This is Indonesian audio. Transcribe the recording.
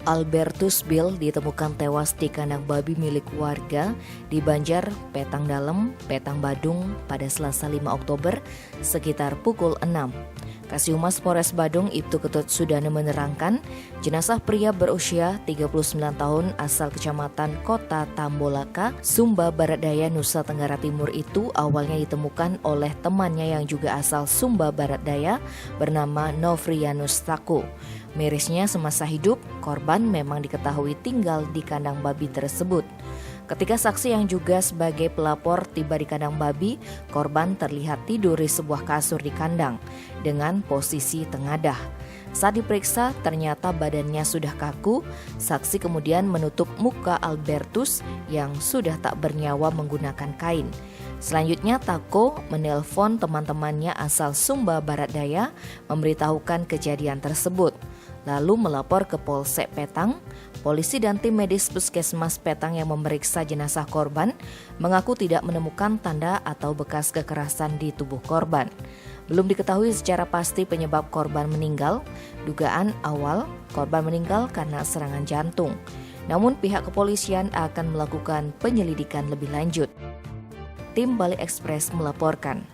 Albertus Bill ditemukan tewas di kandang babi milik warga di Banjar, Petang Dalem, Petang Badung pada Selasa 5 Oktober sekitar pukul 6. Kasihumas Polres Badung Ibtu Ketut Sudana menerangkan, jenazah pria berusia 39 tahun asal Kecamatan Kota Tambolaka, Sumba Barat Daya, Nusa Tenggara Timur itu awalnya ditemukan oleh temannya yang juga asal Sumba Barat Daya bernama Novrianus Taku. Mirisnya semasa hidup, korban memang diketahui tinggal di kandang babi tersebut. Ketika saksi yang juga sebagai pelapor tiba di kandang babi, korban terlihat tidur di sebuah kasur di kandang dengan posisi tengadah. Saat diperiksa, ternyata badannya sudah kaku. Saksi kemudian menutup muka Albertus yang sudah tak bernyawa menggunakan kain. Selanjutnya, Tako menelpon teman-temannya asal Sumba Barat Daya memberitahukan kejadian tersebut. Lalu melapor ke Polsek Petang. Polisi dan tim medis Puskesmas Petang yang memeriksa jenazah korban mengaku tidak menemukan tanda atau bekas kekerasan di tubuh korban. Belum diketahui secara pasti penyebab korban meninggal. Dugaan awal korban meninggal karena serangan jantung. Namun pihak kepolisian akan melakukan penyelidikan lebih lanjut. Tim Bali Express melaporkan.